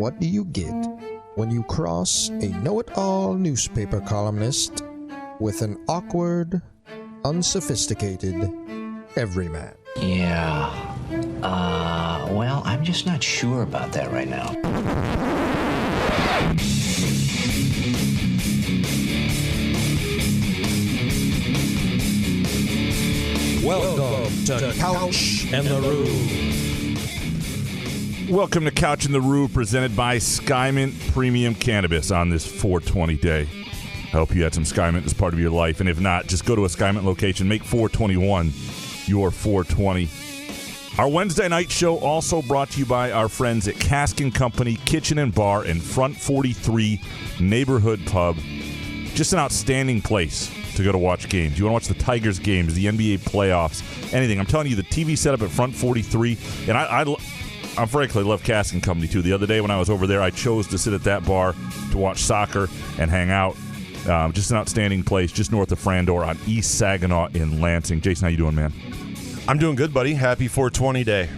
what do you get when you cross a know-it-all newspaper columnist with an awkward, unsophisticated everyman? Yeah. Well, I'm just not sure about that right now. Welcome to Couch and the Roo. Welcome to Couch and the Roo, presented by Skymint Premium Cannabis on this 420 day. I hope you had some Skymint as part of your life, and if not, just go to a Skymint location. Make 421 your 420. Our Wednesday night show also brought to you by our friends at Cask & Company Kitchen and Bar and Front 43 Neighborhood Pub. Just an outstanding place to go to watch games. You want to watch the Tigers games, the NBA playoffs, anything. I'm telling you, the TV setup at Front 43, and I frankly love Cask & Company too. The other day when I was over there, I chose to sit at that bar to watch soccer and hang out. Just an outstanding place, just north of Frandor on East Saginaw in Lansing. Jason, how you doing, man? I'm doing good, buddy. Happy 420 day.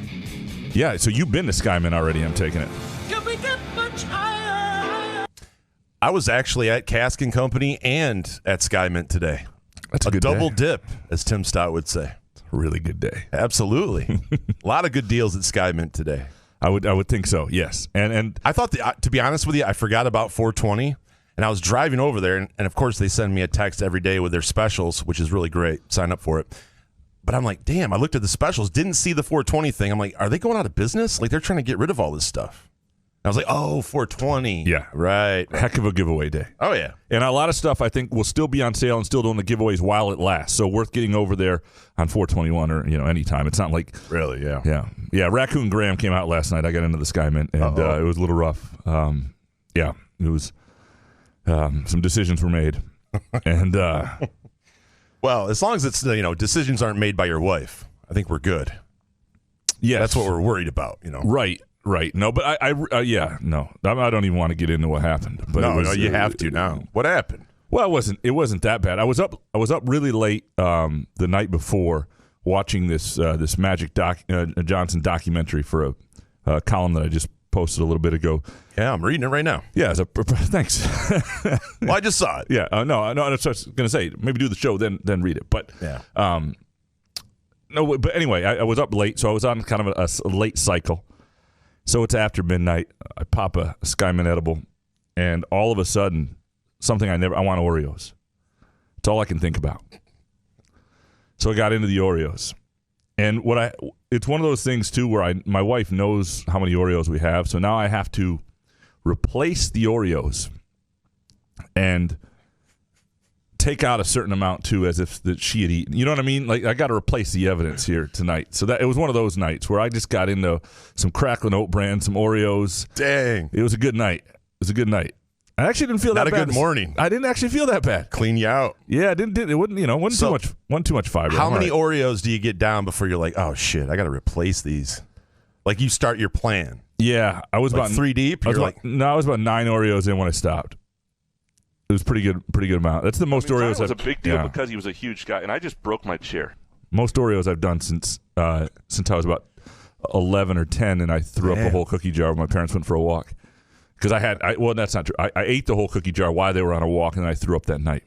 Yeah, so you've been to Skymint already, I'm taking it. Can we get much higher? I was actually at Cask & Company and at Skymint today. That's a good double day. dip, as Tim Stott would say. Really good day. Absolutely. A lot of good deals at Skymint today. I would think so, yes. And I thought, to be honest with you, I forgot about 420, and I was driving over there, and of course they send me a text every day with their specials, which is really great. Sign up for it. But I'm like, damn, I looked at the specials, didn't see the 420 thing. I'm like, are they going out of business? Like, they're trying to get rid of all this stuff. I was like, oh, 420. Yeah. Right. heck of a giveaway day. Oh, yeah. And a lot of stuff I think will still be on sale and still doing the giveaways while it lasts. So worth getting over there on 421 or, anytime. It's not like... Really, yeah. Yeah. Yeah, Raccoon Graham came out last night. I got into the Skymint, and it was a little rough. Yeah, it was... some decisions were made. And... well, as long as it's, decisions aren't made by your wife, I think we're good. Yeah. That's what we're worried about, Right. No, but I don't even want to get into what happened. But no, you have to now. What happened? Well, it wasn't that bad. I was up really late the night before watching this Magic Johnson documentary for a column that I just posted a little bit ago. Yeah, I'm reading it right now. Yeah, thanks. Well, I just saw it. Yeah, no, I was going to say maybe do the show then read it. But yeah. No, but anyway, I was up late, so I was on kind of a late cycle. So it's after midnight. I pop a Skymint edible, and all of a sudden, something I want Oreos. It's all I can think about. So I got into the Oreos, and it's one of those things too where my wife knows how many Oreos we have, so now I have to replace the Oreos and take out a certain amount too, as if that she had eaten. You know what I mean? Like, I got to replace the evidence here tonight. So that it was one of those nights where I just got into some Cracklin' Oat Bran, some Oreos. Dang, it was a good night. I actually didn't feel that bad. Not a good morning. I didn't actually feel that bad. Clean you out. Yeah, it wasn't too much fiber. How many Oreos do you get down before you're like, oh shit, I got to replace these? Like, you start your plan. Yeah, I was about 3 deep. I was about 9 Oreos in when I stopped. It was pretty good amount. That's the most Oreos. It was a big deal because he was a huge guy, and I just broke my chair. Most Oreos I've done since I was about 11 or 10, and I threw up a whole cookie jar when my parents went for a walk. Because that's not true. I ate the whole cookie jar while they were on a walk, and I threw up that night.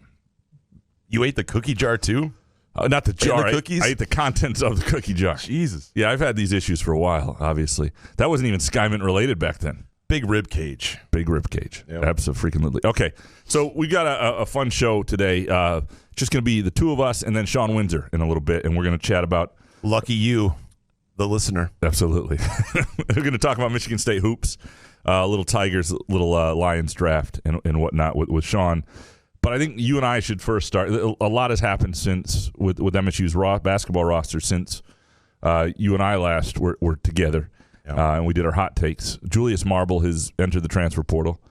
You ate the cookie jar too? Not the jar. The cookies? I ate the contents of the cookie jar. Jesus. Yeah, I've had these issues for a while, obviously. That wasn't even Skymint related back then. Big rib cage. Yep. Absolutely. Okay, so we got a fun show today. Just going to be the two of us and then Shawn Windsor in a little bit, and we're going to chat about... Lucky you, the listener. Absolutely. We're going to talk about Michigan State hoops, little Tigers, little Lions draft, and whatnot with Shawn. But I think you and I should first start. A lot has happened since with MSU's basketball roster since you and I last were together. And we did our hot takes. Julius Marble has entered the transfer portal,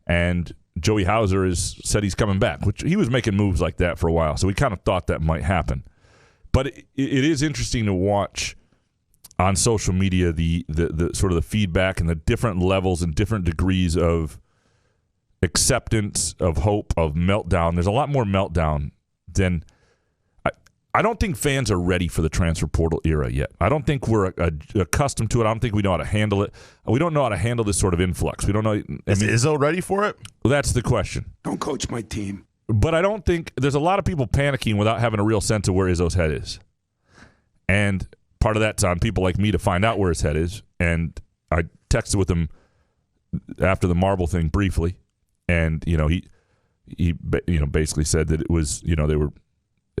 and Joey Hauser has said he's coming back, which he was making moves like that for a while, so we kind of thought that might happen. But it is interesting to watch on social media the sort of the feedback and the different levels and different degrees of acceptance, of hope, of meltdown. There's a lot more meltdown than I don't think fans are ready for the transfer portal era yet. I don't think we're accustomed to it. I don't think we know how to handle it. We don't know how to handle this sort of influx. We don't know. Is Izzo ready for it? Well, that's the question. Don't coach my team. But I don't think there's a lot of people panicking without having a real sense of where Izzo's head is. And part of that's on people like me to find out where his head is. And I texted with him after the Marble thing briefly, and he basically said that it was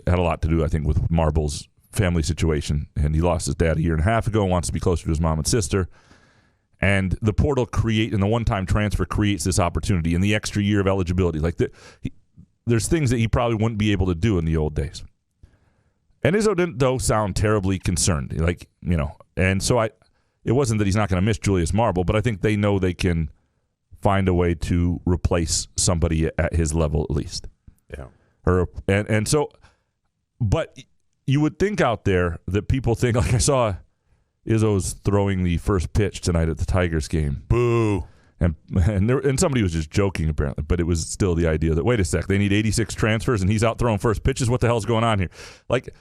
they had a lot to do, I think, with Marble's family situation, and he lost his dad a year and a half ago and wants to be closer to his mom and sister. And the portal and the one-time transfer creates this opportunity and the extra year of eligibility. Like there's things that he probably wouldn't be able to do in the old days. And Izzo didn't, though, sound terribly concerned. And so it wasn't that he's not going to miss Julius Marble, but I think they know they can find a way to replace somebody at his level at least. Yeah. But you would think out there that people think, like I saw Izzo's throwing the first pitch tonight at the Tigers game. Boo. And somebody was just joking apparently, but it was still the idea that, wait a sec, they need 86 transfers and he's out throwing first pitches. What the hell's going on here? Like,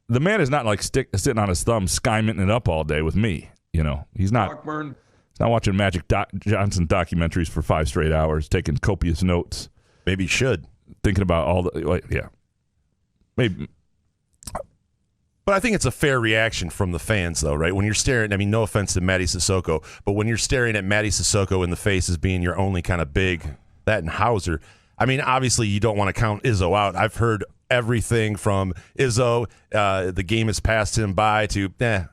the man is not like sitting on his thumb skyminting it up all day with me. He's not. He's not watching Magic Johnson documentaries for 5 straight hours, taking copious notes. Maybe he should. Thinking about all the yeah. Maybe. But I think it's a fair reaction from the fans, though, right? When you're staring, no offense to Matty Sissoko, but when you're staring at Matty Sissoko in the face as being your only kind of big, that and Hauser, obviously you don't want to count Izzo out. I've heard everything from Izzo, the game has passed him by, to, I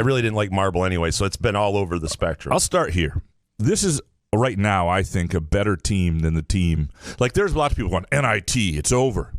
really didn't like Marble anyway, so it's been all over the spectrum. I'll start here. This is, right now, I think, a better team than the team. Like, there's lots of people going, NIT, it's over.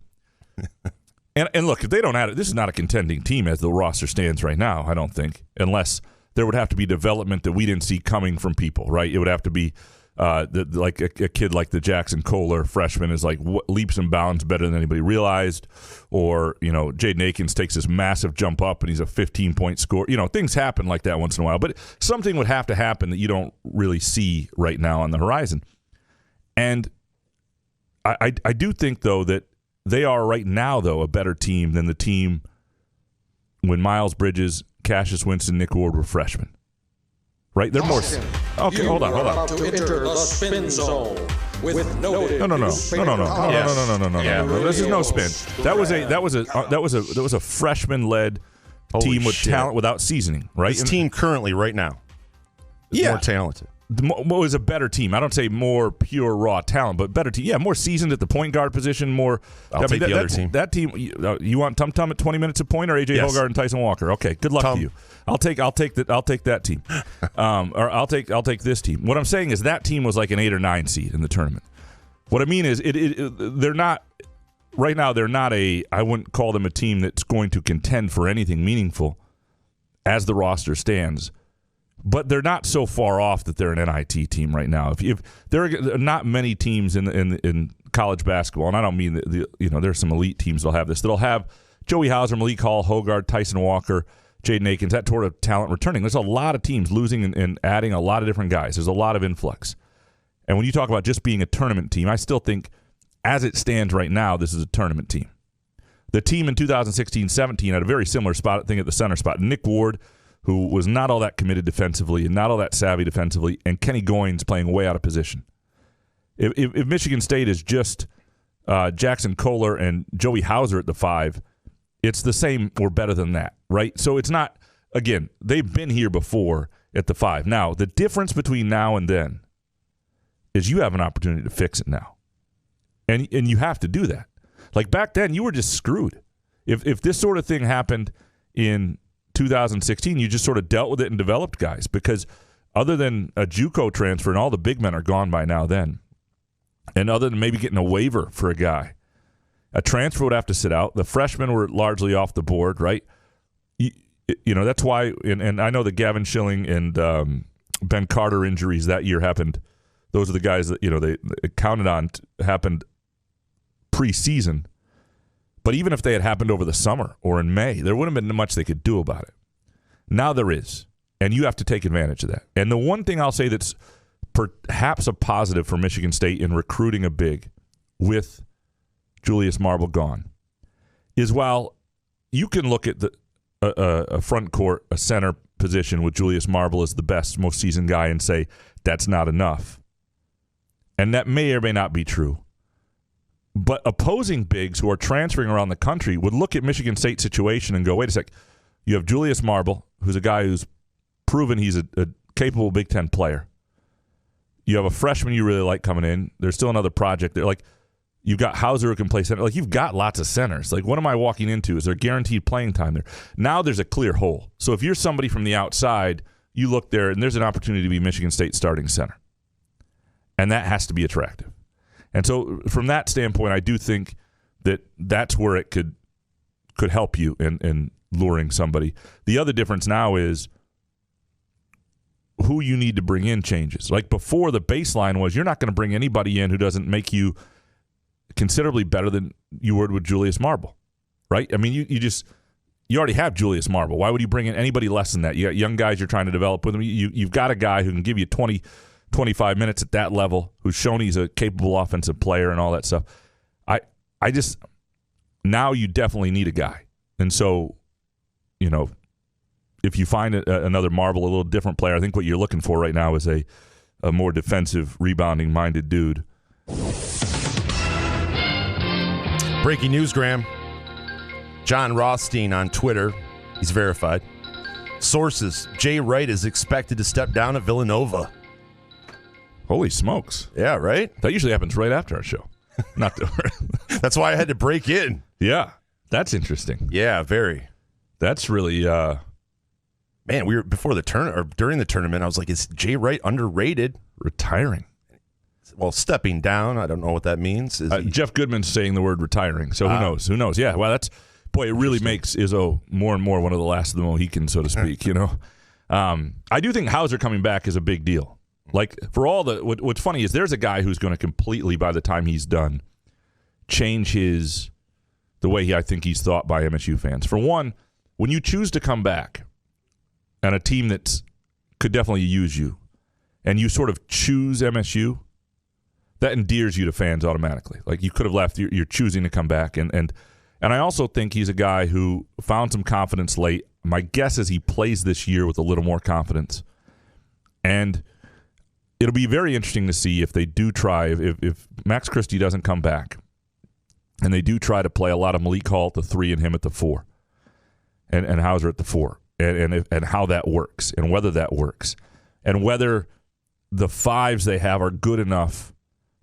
And look, if they don't add it, this is not a contending team as the roster stands right now, I don't think, unless there would have to be development that we didn't see coming from people, right? It would have to be like a kid like the Jackson Kohler freshman is like leaps and bounds better than anybody realized, or Jaden Akins takes this massive jump up and he's a 15-point scorer. Things happen like that once in a while, but something would have to happen that you don't really see right now on the horizon. And I do think, though, that they are right now, though, a better team than the team when Miles Bridges, Cassius Winston, Nick Ward were freshmen. Right? They're more. Okay, hold on. About to enter the spin zone with No. This is no spin. That was a freshman-led team with talent without seasoning, right? This team currently, right now, is more talented. Was a better team. I don't say more pure raw talent, but better team. Yeah, more seasoned at the point guard position. More. I'll take the other team. That team. You want Tum Tum at 20 minutes a point, or AJ Hogart and Tyson Walker? Okay, good luck to you. I'll take that team. Or I'll take this team. What I'm saying is that team was like an 8 or 9 seed in the tournament. What I mean is they're not right now. They're not I wouldn't call them a team that's going to contend for anything meaningful as the roster stands. But they're not so far off that they're an NIT team right now. If there are not many teams in college basketball, and I don't mean there's some elite teams that'll have this. That'll have Joey Hauser, Malik Hall, Hogart, Tyson Walker, Jaden Akins, that sort of talent returning. There's a lot of teams losing and adding a lot of different guys. There's a lot of influx. And when you talk about just being a tournament team, I still think, as it stands right now, this is a tournament team. The team in 2016-17 had a very similar thing at the center spot. Nick Ward, who was not all that committed defensively and not all that savvy defensively, and Kenny Goins playing way out of position. If Michigan State is just Jackson Kohler and Joey Hauser at the 5, it's the same or better than that, right? So it's not, again, they've been here before at the 5. Now, the difference between now and then is you have an opportunity to fix it now. And you have to do that. Like back then, you were just screwed. If this sort of thing happened in 2016, you just sort of dealt with it and developed guys, because other than a JUCO transfer, and all the big men are gone by now then, and other than maybe getting a waiver for a guy, a transfer would have to sit out. The freshmen were largely off the board, right? That's why, and I know the Gavin Schilling and Ben Carter injuries that year happened. Those are the guys that they counted on happened preseason. But even if they had happened over the summer or in May, there wouldn't have been much they could do about it. Now there is, and you have to take advantage of that. And the one thing I'll say that's perhaps a positive for Michigan State in recruiting a big with Julius Marble gone is, while you can look at a front court, a center position with Julius Marble as the best, most seasoned guy and say that's not enough. And that may or may not be true. But opposing bigs who are transferring around the country would look at Michigan State's situation and go, wait a sec, you have Julius Marble, who's a guy who's proven he's a capable Big Ten player. You have a freshman you really like coming in. There's still another project there. Like, you've got Hauser who can play center. Like, you've got lots of centers. Like, what am I walking into? Is there guaranteed playing time there? Now there's a clear hole. So if you're somebody from the outside, you look there, and there's an opportunity to be Michigan State starting center. And that has to be attractive. And so from that standpoint, I do think that that's where it could help you in luring somebody. The other difference now is who you need to bring in changes. Like before, the baseline was you're not going to bring anybody in who doesn't make you considerably better than you would with Julius Marble, right? I mean, you already have Julius Marble. Why would you bring in anybody less than that? You got young guys you're trying to develop with them. You've got a guy who can give you 20, 25 minutes at that level, who's shown he's a capable offensive player and all that stuff. I just, now you definitely need a guy. And so, you know, if you find another Marble, a little different player, I think what you're looking for right now is a more defensive, rebounding-minded dude. Breaking news, Graham. John Rothstein on Twitter. He's verified. Sources, Jay Wright is expected to step down at Villanova. Holy smokes. Yeah, right? That usually happens right after our show. That's why I had to break in. Yeah, that's interesting. Yeah, very. That's really... Man, we were before the tournament, or during the tournament, I was like, is Jay Wright underrated? Retiring. Well, stepping down, I don't know what that means. Jeff Goodman's saying the word retiring, so who knows? Who knows? Yeah, well, that's... Boy, it really makes Izzo more and more one of the last of the Mohicans, so to speak, you know? I do think Hauser coming back is a big deal. Like, for all the... What's funny is there's a guy who's going to completely, by the time he's done, change the way I think he's thought by MSU fans. For one, when you choose to come back, and a team that could definitely use you, and you sort of choose MSU, that endears you to fans automatically. Like, you could have left, you're choosing to come back. And I also think he's a guy who found some confidence late. My guess is he plays this year with a little more confidence. And it'll be very interesting to see if they do try, if Max Christie doesn't come back, and they do try to play a lot of Malik Hall at the 3 and him at the 4, and Hauser at the 4. And how that works, and whether that works, and whether the 5s they have are good enough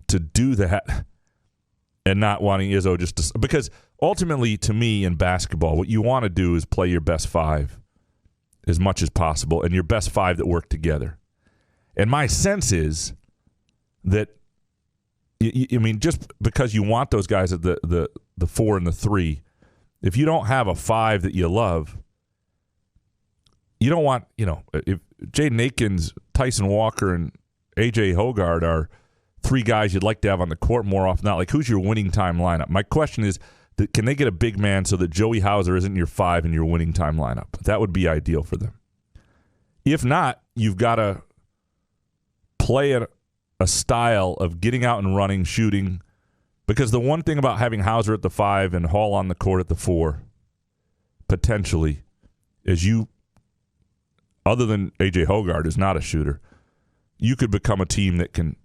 to do that, and not wanting Izzo just to, because ultimately, to me in basketball, what you want to do is play your best 5 as much as possible, and your best 5 that work together. And my sense is that, I mean, just because you want those guys at the 4 and the 3, if you don't have a 5 that you love. You don't want, you know, if Jaden Akins, Tyson Walker, and A.J. Hogart are 3 guys you'd like to have on the court more often. Not like, who's your winning time lineup? My question is, can they get a big man so that Joey Hauser isn't your 5 in your winning time lineup? That would be ideal for them. If not, you've got to play a style of getting out and running, shooting, because the one thing about having Hauser at the 5 and Hall on the court at the 4, potentially, is you, other than A.J. Hogart is not a shooter, you could become a team that can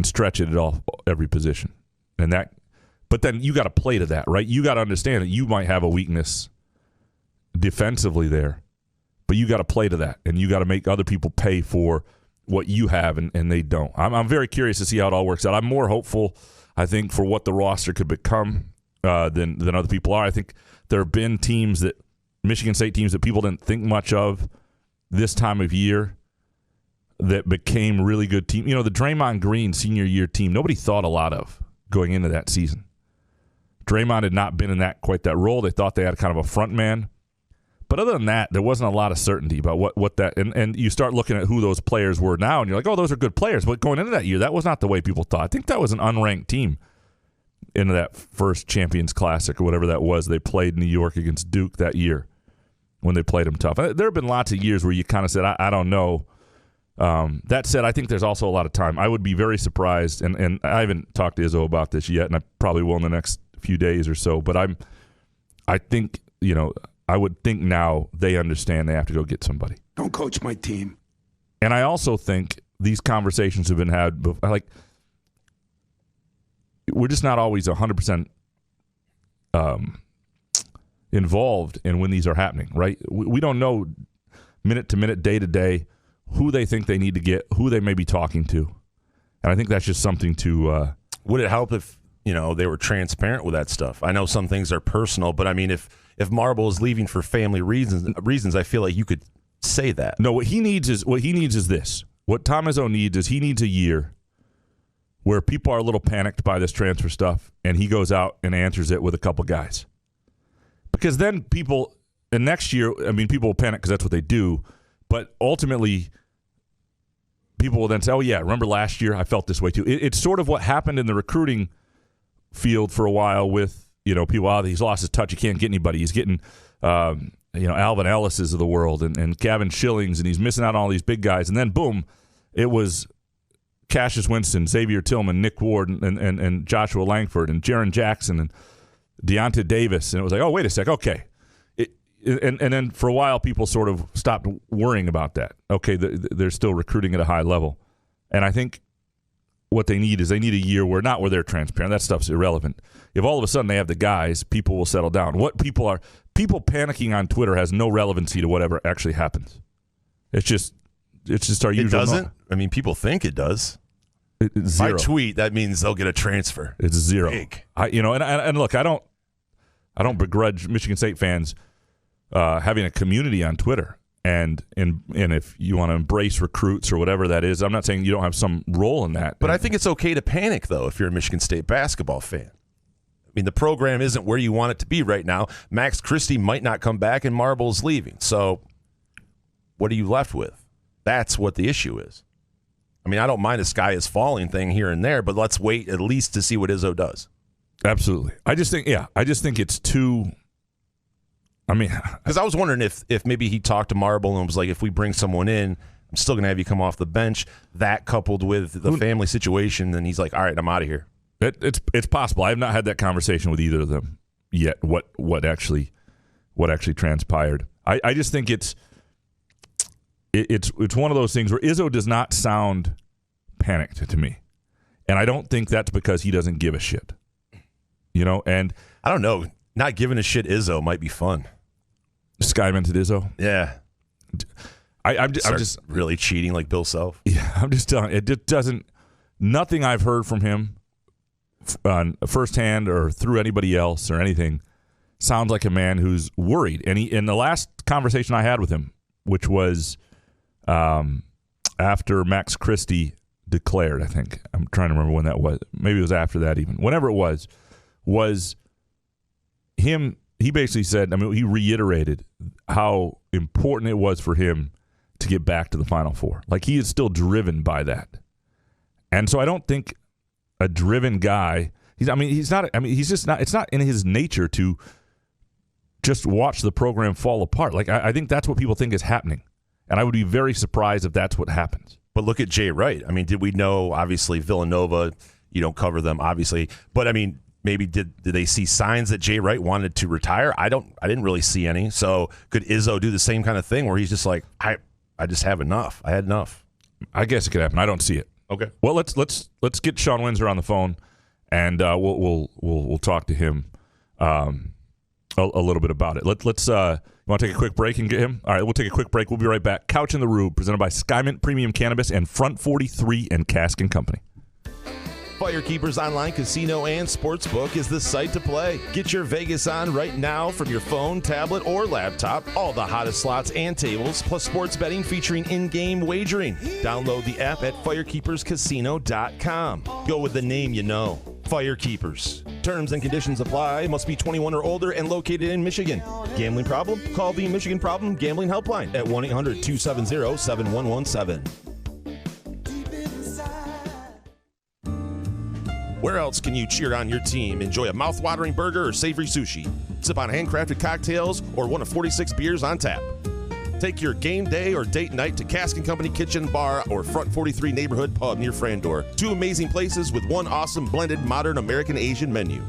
stretch it at every position. But then you got to play to that, right? You got to understand that you might have a weakness defensively there, but you got to play to that, and you got to make other people pay for what you have, and they don't. I'm very curious to see how it all works out. I'm more hopeful, I think, for what the roster could become than other people are. I think there have been Michigan State teams that people didn't think much of this time of year that became really good team. You know, the Draymond Green senior year team, nobody thought a lot of going into that season. Draymond had not been in quite that role. They thought they had kind of a front man. But other than that, there wasn't a lot of certainty about what that, and you start looking at who those players were now, and you're like, oh, those are good players. But going into that year, that was not the way people thought. I think that was an unranked team into that first Champions Classic or whatever that was. They played New York against Duke that year when they played them tough. There have been lots of years where you kind of said, I don't know. That said, I think there's also a lot of time. I would be very surprised, and I haven't talked to Izzo about this yet, and I probably will in the next few days or so, but I think I would think now they understand they have to go get somebody. Don't coach my team. And I also think these conversations have been had before. Like, we're just not always 100% involved in when these are happening, right? We don't know minute to minute, day to day, who they think they need to get, who they may be talking to. And I think that's just something to... Would it help if, they were transparent with that stuff? I know some things are personal, but I mean, if Marble is leaving for family reasons, I feel like you could say that. No, what he needs is this. What Tom Izzo needs is he needs a year where people are a little panicked by this transfer stuff, and he goes out and answers it with a couple guys. Because then next year, people will panic because that's what they do, but ultimately, people will then say, oh, yeah, remember last year? I felt this way too. It's sort of what happened in the recruiting field for a while with, people, he's lost his touch. He can't get anybody. He's getting, Alvin Ellis's of the world and Gavin Schillings, and he's missing out on all these big guys. And then, boom, it was Cassius Winston, Xavier Tillman, Nick Ward, and Joshua Langford, and Jaron Jackson, and Deonta Davis. And it was like, oh, wait a sec, okay. And then for a while, people sort of stopped worrying about that. Okay, they're still recruiting at a high level. And I think what they need is a year where they're transparent. That stuff's irrelevant. If all of a sudden they have the guys, people will settle down. People panicking on Twitter has no relevancy to whatever actually happens. It's just our usual. It doesn't? People think it does. It's zero. If I tweet, that means they'll get a transfer. It's zero. Big. And look, I don't begrudge Michigan State fans having a community on Twitter, and if you want to embrace recruits or whatever that is, I'm not saying you don't have some role in that. But I think it's okay to panic, though, if you're a Michigan State basketball fan. The program isn't where you want it to be right now. Max Christie might not come back, and Marble's leaving. So what are you left with? That's what the issue is. I don't mind a sky is falling thing here and there, but let's wait at least to see what Izzo does. Absolutely. I just think it's too... because I was wondering if maybe he talked to Marble and was like, if we bring someone in, I'm still going to have you come off the bench. That coupled with the family situation, then he's like, all right, I'm out of here. It's possible. I have not had that conversation with either of them yet. What actually transpired? I just think it's one of those things where Izzo does not sound panicked to me, and I don't think that's because he doesn't give a shit. And I don't know. Not giving a shit Izzo might be fun. Sky-mented Izzo? Yeah. I'm just really cheating like Bill Self. Yeah, I'm just telling you, it just doesn't. Nothing I've heard from him firsthand or through anybody else or anything sounds like a man who's worried. And in the last conversation I had with him, which was after Max Christie declared, I think. I'm trying to remember when that was. Maybe it was after that even. Whenever it was him. He basically said, he reiterated how important it was for him to get back to the Final Four. Like, he is still driven by that. And so I don't think a driven guy, it's not in his nature to just watch the program fall apart. Like, I think that's what people think is happening. And I would be very surprised if that's what happens. But look at Jay Wright. Did we know, obviously, Villanova, you don't cover them, obviously. But, maybe did they see signs that Jay Wright wanted to retire? I didn't really see any. So could Izzo do the same kind of thing where he's just like, I just have enough. I had enough. I guess it could happen. I don't see it. Okay. Well, let's get Shawn Windsor on the phone, and we'll talk to him a little bit about it. Let's you want to take a quick break and get him? All right, we'll take a quick break. We'll be right back. Couch in the Rube, presented by Skymint Premium Cannabis and Front 43 and Cask & Company. Firekeepers Online Casino and Sportsbook is the site to play. Get your Vegas on right now from your phone, tablet, or laptop. All the hottest slots and tables, plus sports betting featuring in-game wagering. Download the app at firekeeperscasino.com. Go with the name you know. Firekeepers. Terms and conditions apply. Must be 21 or older and located in Michigan. Gambling problem? Call the Michigan Problem Gambling Helpline at 1-800-270-7117. Where else can you cheer on your team? Enjoy a mouth-watering burger or savory sushi. Sip on handcrafted cocktails or one of 46 beers on tap. Take your game day or date night to Cask & Company Kitchen Bar or Front 43 Neighborhood Pub near Frandor. Two amazing places with one awesome blended modern American Asian menu.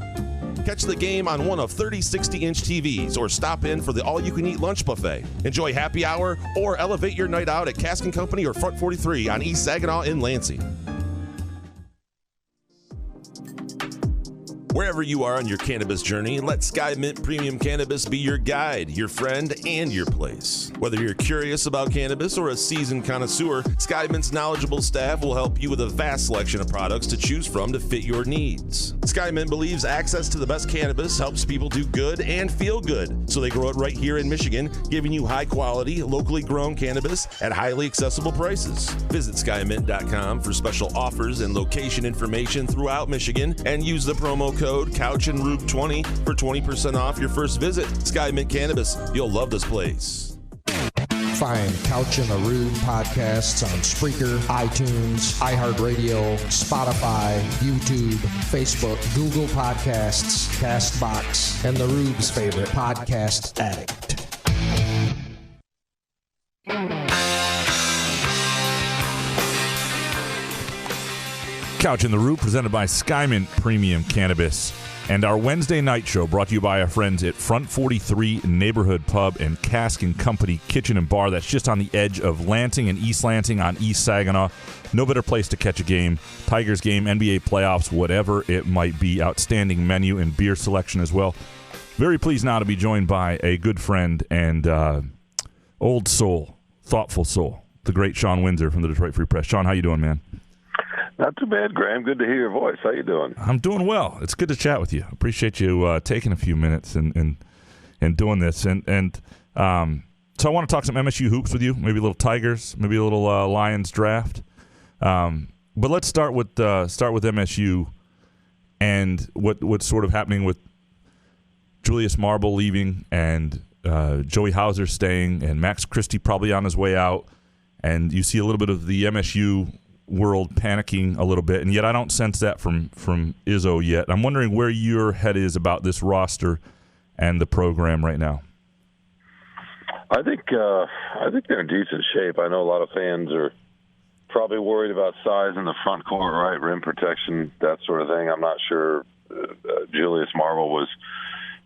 Catch the game on one of 30 60-inch TVs or stop in for the all-you-can-eat lunch buffet. Enjoy happy hour or elevate your night out at Cask & Company or Front 43 on East Saginaw in Lansing. Wherever you are on your cannabis journey, let Sky Mint Premium Cannabis be your guide, your friend, and your place. Whether you're curious about cannabis or a seasoned connoisseur, Sky Mint's knowledgeable staff will help you with a vast selection of products to choose from to fit your needs. Sky Mint believes access to the best cannabis helps people do good and feel good, so they grow it right here in Michigan, giving you high-quality, locally grown cannabis at highly accessible prices. Visit skymint.com for special offers and location information throughout Michigan, and use the promo code CouchAndRube20 for 20% off your first visit. Sky Mint Cannabis. You'll love this place. Find Couch and the Rube podcasts on Spreaker, iTunes, iHeartRadio, Spotify, YouTube, Facebook, Google Podcasts, CastBox, and the Rube's favorite podcast addict. Couch in the Rube, presented by Skymint Premium Cannabis. And our Wednesday night show brought to you by our friends at Front 43 Neighborhood Pub and Cask & Company Kitchen and Bar. That's just on the edge of Lansing and East Lansing on East Saginaw. No better place to catch a game. Tigers game, NBA playoffs, whatever it might be. Outstanding menu and beer selection as well. Very pleased now to be joined by a good friend and old soul, thoughtful soul, the great Shawn Windsor from the Detroit Free Press. Shawn, how you doing, man? Not too bad, Graham. Good to hear your voice. How you doing? I'm doing well. It's good to chat with you. Appreciate you taking a few minutes and doing this. And so I want to talk some MSU hoops with you. Maybe a little Tigers, maybe a little Lions draft. But let's start with MSU and what's sort of happening with Julius Marble leaving and Joey Hauser staying and Max Christie probably on his way out. And you see a little bit of the MSU world panicking a little bit, and yet I don't sense that from Izzo yet. I'm wondering where your head is about this roster and the program right now. I think they're in decent shape. I know a lot of fans are probably worried about size in the front court, right? Rim protection, that sort of thing. I'm not sure Julius Marble was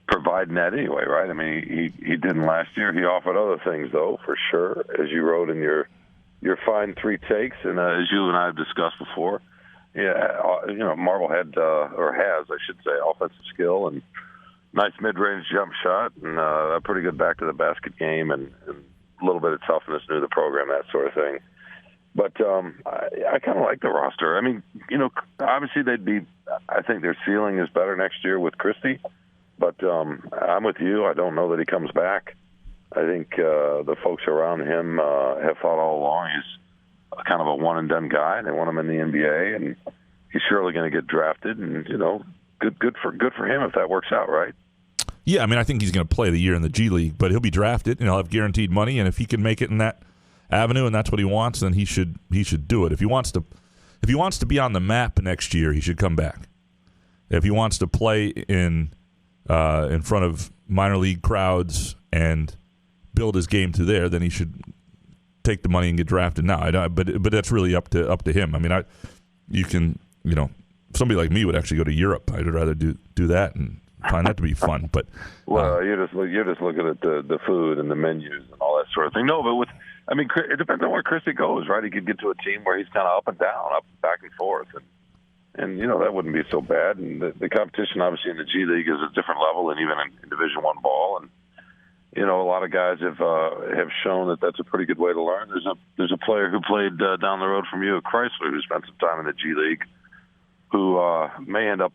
providing that anyway, right? I mean, he didn't last year. He offered other things, though, for sure, as you wrote in your fine 3 takes, and as you and I have discussed before, Marble had, or has, I should say, offensive skill and nice mid-range jump shot and a pretty good back-to-the-basket game and a little bit of toughness new to the program, that sort of thing. But I kind of like the roster. I mean, obviously I think their ceiling is better next year with Christie, but I'm with you. I don't know that he comes back. I think the folks around him have thought all along he's kind of a one-and-done guy. They want him in the NBA, and he's surely going to get drafted. And good for him if that works out, right? Yeah, I mean, I think he's going to play the year in the G League, but he'll be drafted and he'll have guaranteed money. And if he can make it in that avenue and that's what he wants, then he should do it. If he wants to be on the map next year, he should come back. If he wants to play in front of minor league crowds and build his game to there, then he should take the money and get drafted now. But that's really up to him. I mean, somebody like me would actually go to Europe. I'd rather do that and find that to be fun. But you're just looking at the food and the menus and all that sort of thing. No, but it depends on where Christie goes, right? He could get to a team where he's kind of up and down, back and forth, and that wouldn't be so bad. And the competition, obviously, in the G League is a different level than even in Division I ball. And a lot of guys have shown that that's a pretty good way to learn. There's a player who played down the road from you at Chrysler who spent some time in the G League who may end up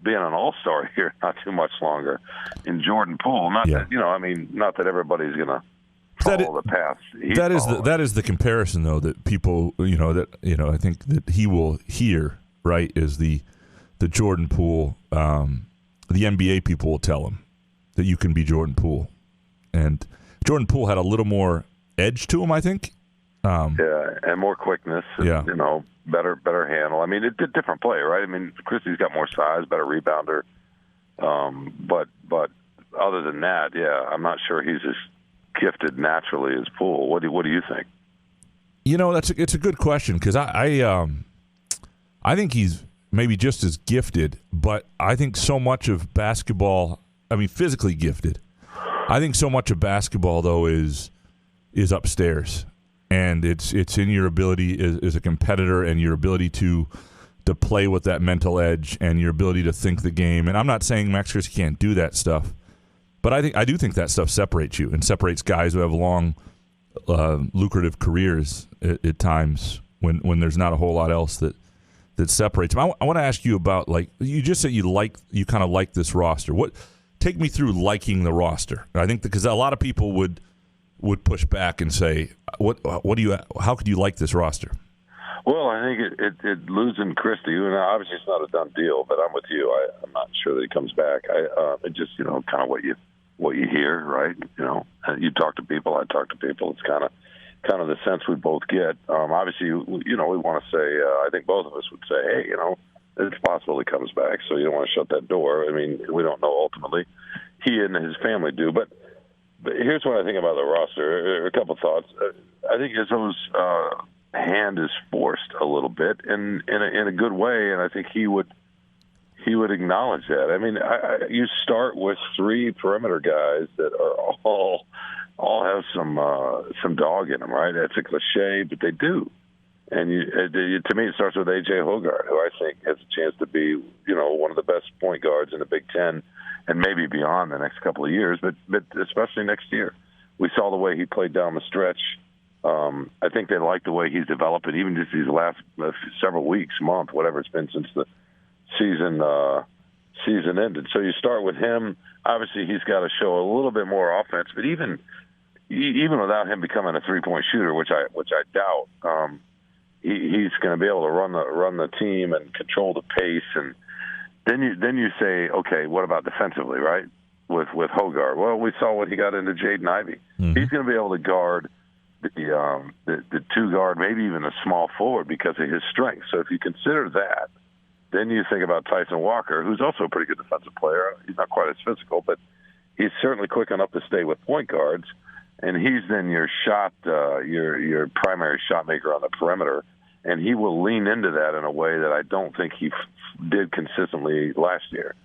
being an all-star here not too much longer in Jordan Poole. Not that everybody's going to follow the path. That is the comparison, though, that people, I think that he will hear, right, is the Jordan Poole. The NBA people will tell him that you can be Jordan Poole. And Jordan Poole had a little more edge to him, I think. And more quickness. And, better handle. I mean, it's a different player, right? I mean, Christie's got more size, better rebounder. But other than that, I'm not sure he's as gifted naturally as Poole. What do you think? It's a good question because I think he's maybe just as gifted, but I think so much of basketball, physically gifted. I think so much of basketball, though, is upstairs. And it's in your ability as a competitor and your ability to play with that mental edge and your ability to think the game. And I'm not saying Max Christie can't do that stuff, but I do think that stuff separates you and separates guys who have long, lucrative careers at times when there's not a whole lot else that separates them. I want to ask you about, like, you just said you kind of like this roster. Take me through liking the roster. I think because a lot of people would push back and say, how could you like this roster? Well, I think it losing Christie, and obviously it's not a done deal, but I'm with you. I'm not sure that he comes back. It just, kind of what you hear, right? You talk to people, I talk to people. It's kind of the sense we both get. Obviously, we want to say, I think both of us would say, hey, it's possible he comes back, so you don't want to shut that door. We don't know ultimately. He and his family do, but here's what I think about the roster. A couple thoughts. I think Izzo's hand is forced a little bit in a good way, and I think he would acknowledge that. You start with 3 perimeter guys that are all have some dog in them, right? That's a cliche, but they do. And to me, it starts with A.J. Hogart, who I think has a chance to be, one of the best point guards in the Big Ten, and maybe beyond the next couple of years, but especially next year. We saw the way he played down the stretch. I think they like the way he's developing, even just these last several weeks, month, whatever it's been since the season ended. So you start with him. Obviously, he's got to show a little bit more offense, but even without him becoming a three-point shooter, which I doubt, he's going to be able to run the team and control the pace. And then you say, okay, what about defensively, right? With Hogart, well, we saw what he got into Jaden Ivey. Mm-hmm. He's going to be able to guard the 2 guard, maybe even a small forward because of his strength. So if you consider that, then you think about Tyson Walker, who's also a pretty good defensive player. He's not quite as physical, but he's certainly quick enough to stay with point guards. And he's then your your primary shot maker on the perimeter. And he will lean into that in a way that I don't think he did consistently last year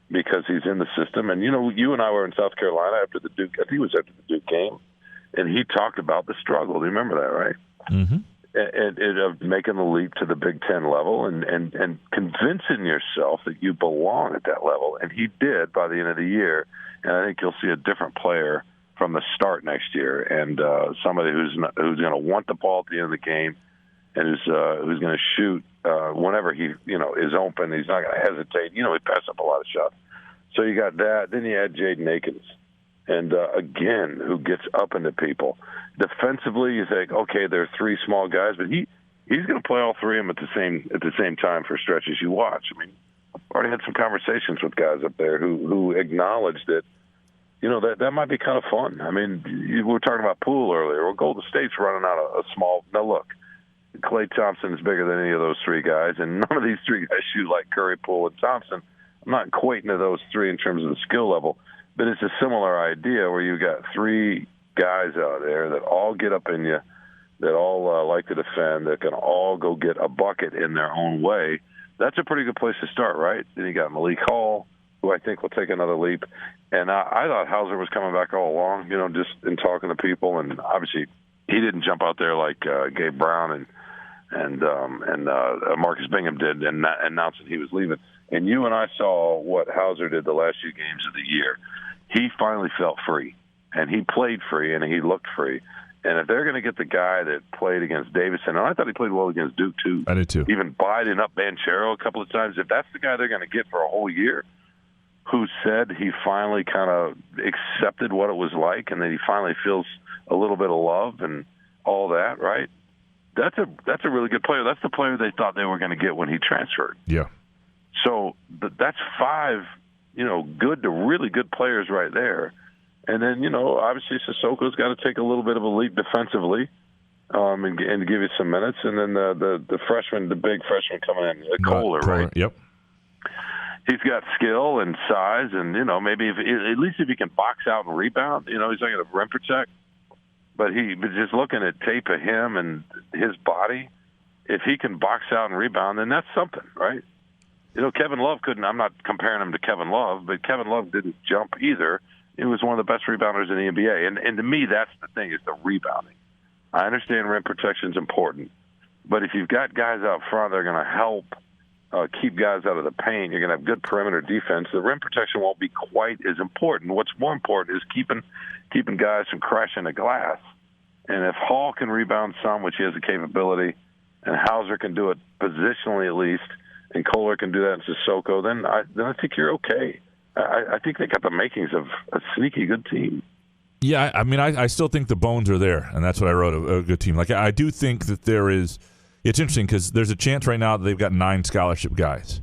because he's in the system. And, you and I were in South Carolina after the Duke, I think it was after the Duke game, and he talked about the struggle. Do you remember that, right? Mm-hmm. And of making the leap to the Big Ten level and convincing yourself that you belong at that level. And he did by the end of the year. And I think you'll see a different player from the start next year, and somebody who's going to want the ball at the end of the game, and who's going to shoot whenever he is open. He's not going to hesitate. He passes up a lot of shots. So you got that. Then you add Jaden Akins, and again, who gets up into people. Defensively, you think, okay, there are 3 small guys, but he's going to play all 3 of them at the same time for stretches you watch. I've already had some conversations with guys up there who acknowledge that. That might be kind of fun. We were talking about Poole earlier. Well, Golden State's running out a small. Now look, Klay Thompson is bigger than any of those 3 guys, and none of these 3 guys shoot like Curry, Poole, and Thompson. I'm not equating to those 3 in terms of the skill level, but it's a similar idea where you got 3 guys out there that all get up in you, that all like to defend, that can all go get a bucket in their own way. That's a pretty good place to start, right? Then you got Malik Hall, who I think will take another leap. And I thought Hauser was coming back all along, just in talking to people. And obviously he didn't jump out there like Gabe Brown and Marcus Bingham did and announcing he was leaving. And you and I saw what Hauser did the last few games of the year. He finally felt free, and he played free, and he looked free. And if they're going to get the guy that played against Davidson, and I thought he played well against Duke too. I did too. Even Biden up Banchero a couple of times. If that's the guy they're going to get for a whole year, who said he finally kind of accepted what it was like, and that he finally feels a little bit of love and all that, right? That's a really good player. That's the player they thought they were going to get when he transferred. Yeah. So that's 5, good to really good players right there. And then, obviously Sissoko's got to take a little bit of a leap defensively and give you some minutes. And then the freshman, the big freshman coming in, Kohler, right? Yep. He's got skill and size, and maybe at least if he can box out and rebound, he's not going to rim protect. But just looking at tape of him and his body, if he can box out and rebound, then that's something, right? Kevin Love couldn't. I'm not comparing him to Kevin Love, but Kevin Love didn't jump either. He was one of the best rebounders in the NBA. And to me, that's the thing, is the rebounding. I understand rim protection is important, but if you've got guys out front that are going to help keep guys out of the paint, you're going to have good perimeter defense. The rim protection won't be quite as important. What's more important is keeping guys from crashing the glass. And if Hall can rebound some, which he has the capability, and Hauser can do it positionally at least, and Kohler can do that in Sissoko, then I think you're okay. I think they got the makings of a sneaky good team. Yeah, I mean, I still think the bones are there, and that's what I wrote, a good team. Like, I do think that there is – it's interesting because there's a chance right now that they've got 9 scholarship guys.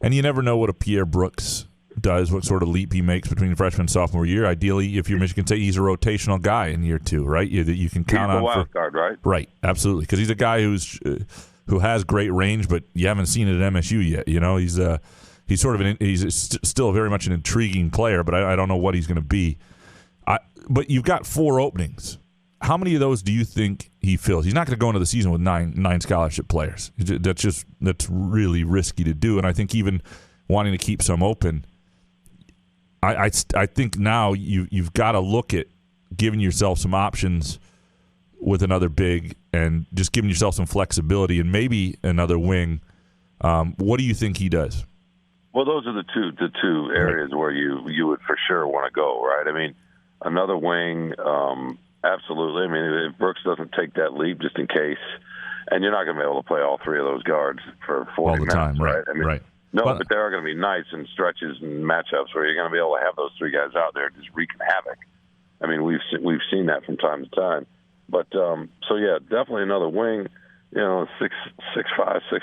And you never know what a Pierre Brooks does, what sort of leap he makes between freshman and sophomore year. Ideally, if you're Michigan State, he's a rotational guy in year 2, right? That you can count on. He's a wild card, right? Right, absolutely, because he's a guy who has great range, but you haven't seen it at MSU yet. He's sort of he's still very much an intriguing player, but I don't know what he's going to be. But you've got 4 openings. How many of those do you think he fills? He's not going to go into the season with nine scholarship players. That's really risky to do. And I think even wanting to keep some open, I think now you've got to look at giving yourself some options with another big and just giving yourself some flexibility and maybe another wing. What do you think he does? Well, those are the two areas where you would for sure want to go, right? I mean, another wing, absolutely. I mean, if Brooks doesn't take that leap just in case, and you're not going to be able to play all 3 of those guards for 40 minutes, time, right? I mean, right. No, but there are going to be nights and stretches and matchups where you're going to be able to have those 3 guys out there just wreaking havoc. I mean, we've seen that from time to time. But so yeah, definitely another wing, 6'5", 6'6",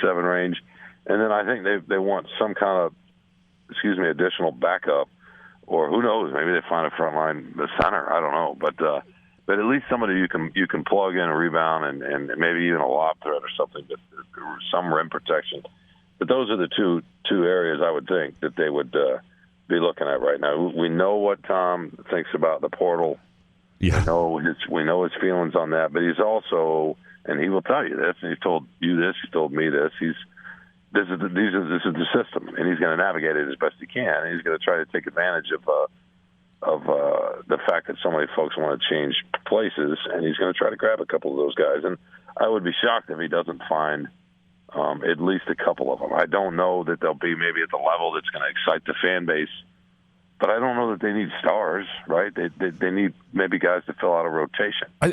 6'7" range, and then I think they want some kind of, additional backup, or who knows, maybe they find a frontline center. I don't know, but at least somebody you can plug in a rebound and maybe even a lob threat or something, but some rim protection. But those are the two areas I would think that they would be looking at right now. We know what Tom thinks about the portal. Yeah. We know his feelings on that, but he's also, and he will tell you this, and he's told you this, he's told me this, this is the system, and he's going to navigate it as best he can, and he's going to try to take advantage of the fact that so many folks want to change places, and he's going to try to grab a couple of those guys. And I would be shocked if he doesn't find at least a couple of them. I don't know that they'll be maybe at the level that's going to excite the fan base, but I don't know that they need stars, right? They need maybe guys to fill out a rotation. I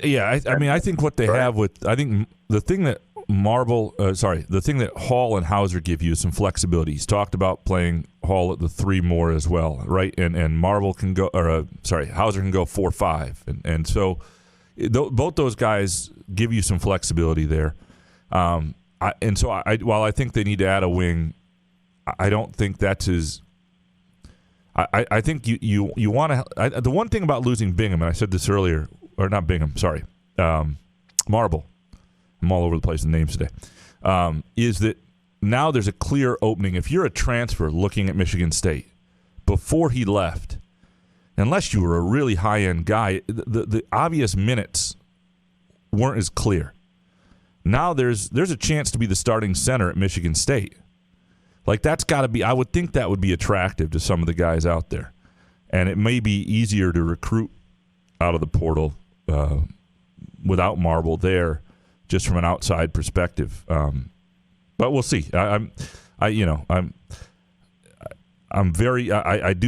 mean, I think what they have I think the thing that the thing that Hall and Hauser give you is some flexibility. He's talked about playing Hall at the 3 more as well, right? And Marble can go, Hauser can go 4-5, and so both those guys give you some flexibility there. While I think they need to add a wing, I don't think that's as. I think you want to. The one thing about losing Bingham, and I said this earlier, or not Bingham, sorry, Marble. I'm all over the place in names today. Is that now there's a clear opening. If you're a transfer looking at Michigan State, before he left, unless you were a really high-end guy, the obvious minutes weren't as clear. Now there's a chance to be the starting center at Michigan State. Like, that's got to be – I would think that would be attractive to some of the guys out there. And it may be easier to recruit out of the portal without Marble there, just from an outside perspective. But we'll see. I do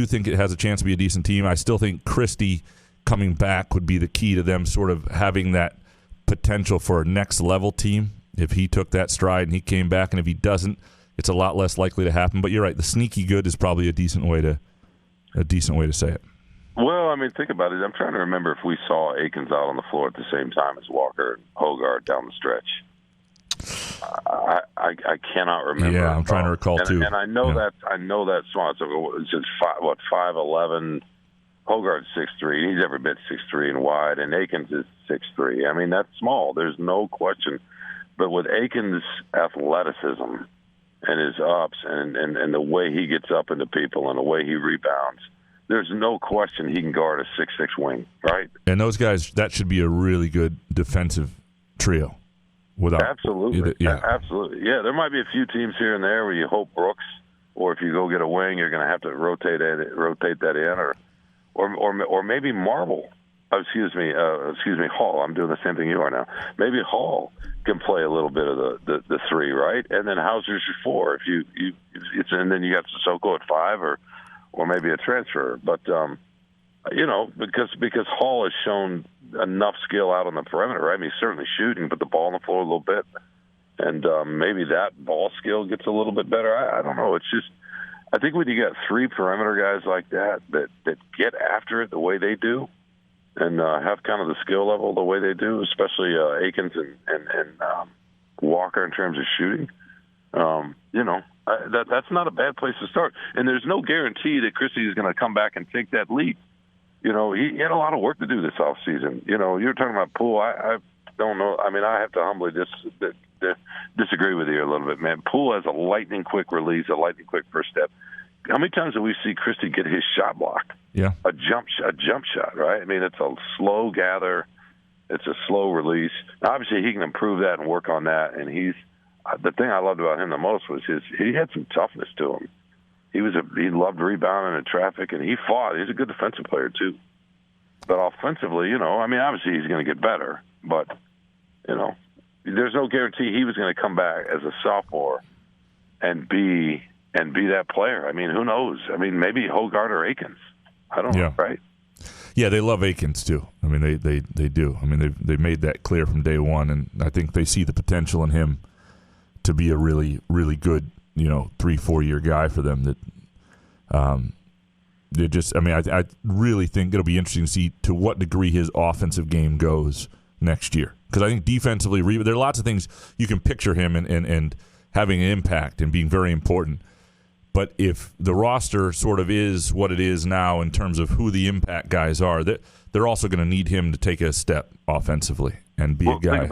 think it has a chance to be a decent team. I still think Christie coming back would be the key to them sort of having that potential for a next level team if he took that stride and he came back. And if he doesn't, it's a lot less likely to happen. But you're right. The sneaky good is probably a decent way to say it. Well, I mean, think about it. I'm trying to remember if we saw Akins out on the floor at the same time as Walker and Hogart down the stretch. I cannot remember. Yeah, I'm trying to recall too. And I know that small. So it's just 5'11". Hogart's 6'3". He's every bit 6'3" and wide, and Akins is 6'3". I mean, that's small. There's no question. But with Akins' athleticism and his ups and the way he gets up into people and the way he rebounds, there's no question he can guard a 6'6" wing, right? And those guys, that should be a really good defensive trio. without absolutely, absolutely. Yeah, there might be a few teams here and there where you hope Brooks, or if you go get a wing, you're going to have to rotate that in, or maybe Marble. Excuse me, Hall. I'm doing the same thing you are now. Maybe Hall can play a little bit of the 3, right? And then Hauser's your 4. And then you got Sissoko at 5, or maybe a transfer. But because Hall has shown enough skill out on the perimeter, right? I mean, he's certainly shooting, but the ball on the floor a little bit, and maybe that ball skill gets a little bit better. I don't know. It's just, I think when you got 3 perimeter guys like that get after it the way they do, and have kind of the skill level the way they do, especially Akins and Walker in terms of shooting, that's not a bad place to start. And there's no guarantee that Christie is going to come back and take that leap. He had a lot of work to do this offseason. You're talking about Poole. I don't know. I mean, I have to humbly disagree with you a little bit, man. Poole has a lightning-quick release, a lightning-quick first step. How many times do we see Christie get his shot blocked? Yeah, a jump shot, right? I mean, it's a slow gather, it's a slow release. Now, obviously, he can improve that and work on that. And the thing I loved about him the most was he had some toughness to him. He loved rebounding in traffic, and he fought. He's a good defensive player too. But offensively, I mean, obviously he's going to get better, but there's no guarantee he was going to come back as a sophomore and be that player. I mean, who knows? I mean, maybe Hogart or Akins. I don't know, right? Yeah, they love Akins too. I mean, they do. I mean, they made that clear from day one, and I think they see the potential in him to be a really, really good, 3-4 year guy for them. That I really think it'll be interesting to see to what degree his offensive game goes next year. Because I think defensively, there are lots of things you can picture him and having an impact and being very important. But if the roster sort of is what it is now in terms of who the impact guys are, they're also going to need him to take a step offensively and be a guy.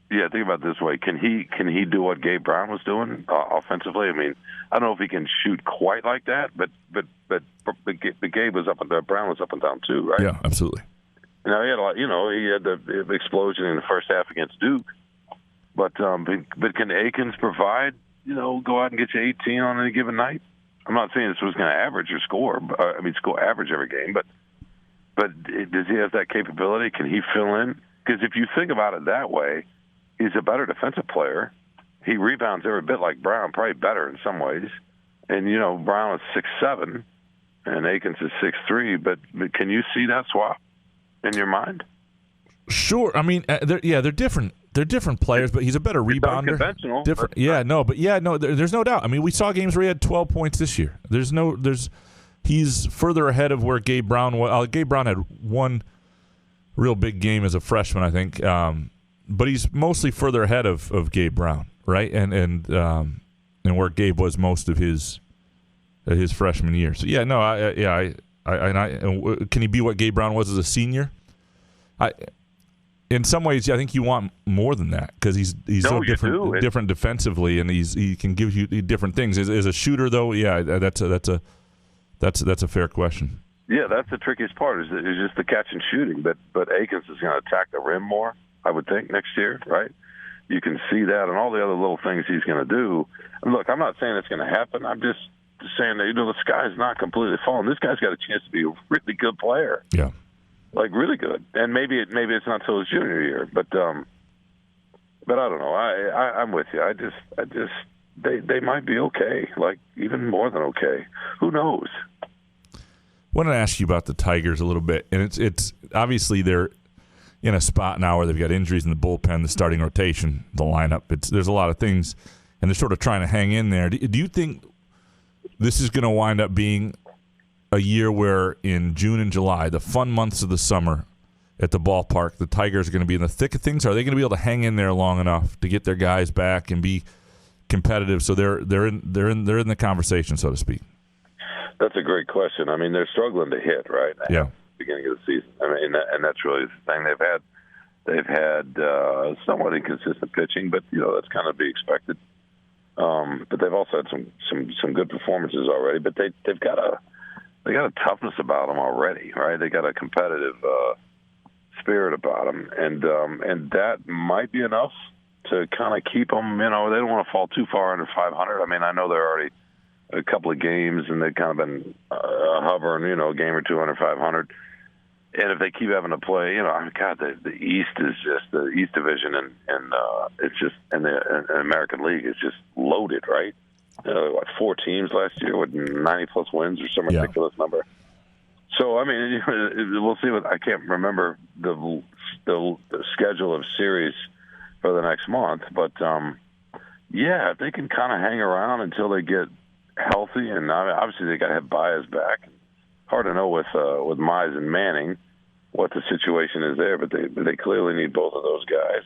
Think about it this way. Can he do what Gabe Brown was doing offensively? I mean, I don't know if he can shoot quite like that, but Gabe was up and down, Brown was up and down too, right? Yeah, absolutely. Now he had a lot. He had the explosion in the first half against Duke, but can Akins provide? Go out and get you 18 on any given night. I'm not saying this was going to average or score. Score average every game, but does he have that capability? Can he fill in? Because if you think about it that way, he's a better defensive player. He rebounds every bit like Brown, probably better in some ways. And Brown is 6'7", and Akins is 6'3". But can you see that swap in your mind? Sure. I mean, they're different. They're different players, but he's a better rebounder. Conventional. Different. There's no doubt. I mean, we saw games where he had 12 points this year. He's further ahead of where Gabe Brown was. Gabe Brown had one real big game as a freshman, I think, but he's mostly further ahead of Gabe Brown, right? And where Gabe was most of his freshman year. So can he be what Gabe Brown was as a senior? In some ways, I think you want more than that because he's so different defensively, and he can give you different things. As a shooter, though, that's a fair question. Yeah, that's the trickiest part is just the catch and shooting. But Akins is going to attack the rim more, I would think, next year, right? You can see that and all the other little things he's going to do. And look, I'm not saying it's going to happen. I'm just saying that the sky's not completely falling. This guy's got a chance to be a really good player. Yeah. Like really good, and maybe it's not till his junior year, but I don't know. I'm with you. I just they might be okay, like even more than okay. Who knows? I want to ask you about the Tigers a little bit, and it's obviously they're in a spot now where they've got injuries in the bullpen, the starting rotation, the lineup. There's a lot of things, and they're sort of trying to hang in there. Do you think this is going to wind up being a year where in June and July, the fun months of the summer at the ballpark, the Tigers are going to be in the thick of things? Are they going to be able to hang in there long enough to get their guys back and be competitive so they're in the conversation, so to speak? That's a great question. I mean, they're struggling to hit, right? Yeah. At the beginning of the season. I mean, and that's really the thing. They've had somewhat inconsistent pitching, but that's kind of to be expected. But they've also had some good performances already. But they've got a toughness about them already, right? They got a competitive spirit about them, and that might be enough to kind of keep them. They don't want to fall too far under 500. I mean, I know they're already a couple of games, and they've kind of been hovering, a game or two under 500. And if they keep having to play, God, the East is just the East Division, and it's just and the American League is just loaded, right? 4 teams last year with 90+ wins or some ridiculous number. So I mean, we'll see. I can't remember the schedule of series for the next month, but if they can kind of hang around until they get healthy, and obviously they got to have Baez back. Hard to know with Mize and Manning what the situation is there, but they clearly need both of those guys.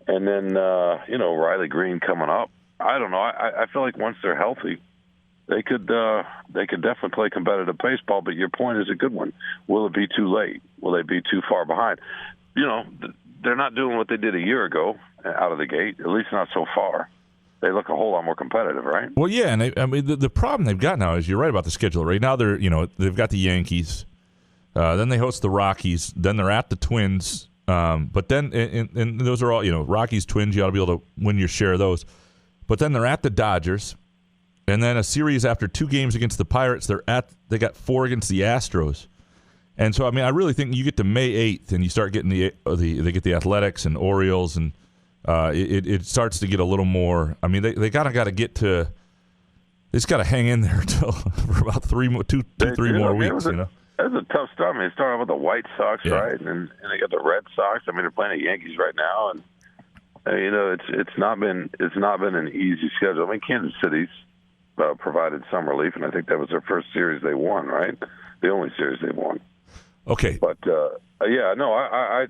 And then Riley Green coming up. I don't know. I feel like once they're healthy, they could definitely play competitive baseball. But your point is a good one. Will it be too late? Will they be too far behind? They're not doing what they did a year ago out of the gate. At least not so far. They look a whole lot more competitive, right? Well, yeah, and the problem they've got now is you're right about the schedule. Right now they've got the Yankees, then they host the Rockies, then they're at the Twins, but then and those are all Rockies, Twins. You ought to be able to win your share of those, but then they're at the Dodgers, and then a series after 2 games against the Pirates. They got 4 against the Astros, and so I really think you get to May 8th and you start getting they get the Athletics and Orioles and. It starts to get a little more. I mean, they got to get to. They just got to hang in there for about 3 more weeks. That's a tough start. I mean, they started with the White Sox, right, and they got the Red Sox. I mean, they're playing the Yankees right now, and it's not been an easy schedule. I mean, Kansas City's provided some relief, and I think that was their first series they won, right? The only series they won. Okay, but I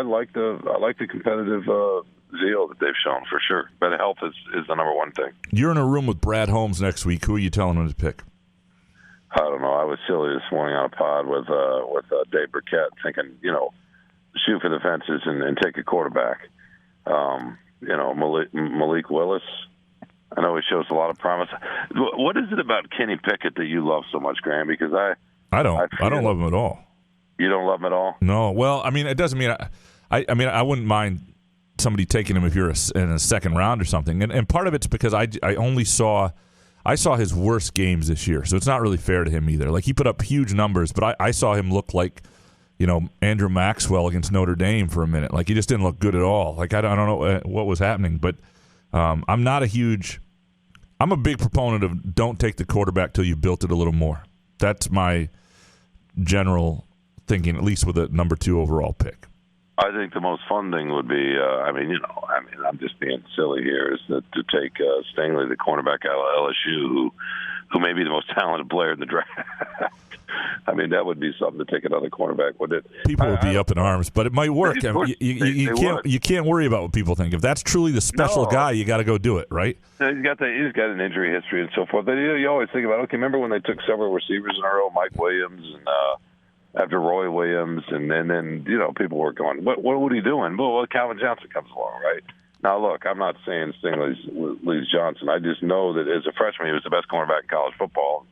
like the competitive zeal that they've shown for sure. But health is the number one thing. You're in a room with Brad Holmes next week. Who are you telling him to pick? I don't know. I was silly this morning on a pod with Dave Burkett, thinking shoot for the fences and take a quarterback. Malik Willis. I know he shows a lot of promise. What is it about Kenny Pickett that you love so much, Graham? Because I don't love him at all. You don't love him at all? No. Well, I mean, it doesn't mean I wouldn't mind somebody taking him if you're in a second round or something. And part of it's because I saw his worst games this year, so it's not really fair to him either. Like, he put up huge numbers, but I saw him look like, Andrew Maxwell against Notre Dame for a minute. Like, he just didn't look good at all. Like, I don't know what was happening, but I'm a big proponent of don't take the quarterback till you built it a little more. That's my general thinking, at least with a number 2 overall pick. I think the most fun thing would be, I'm just being silly here, is to take Stingley, the cornerback out of LSU, who may be the most talented player in the draft. I mean, that would be something to take another cornerback, wouldn't it? People would be up in arms, but it might work. You can't worry about what people think. If that's truly the special guy, you got to go do it, right? He's got an injury history and so forth. But you always think about, okay, remember when they took several receivers in a row, Mike Williams and after Roy Williams, and then people were going, what are you doing? Well, Calvin Johnson comes along, right? Now, look, I'm not saying Stingley leads Johnson. I just know that as a freshman, he was the best cornerback in college football,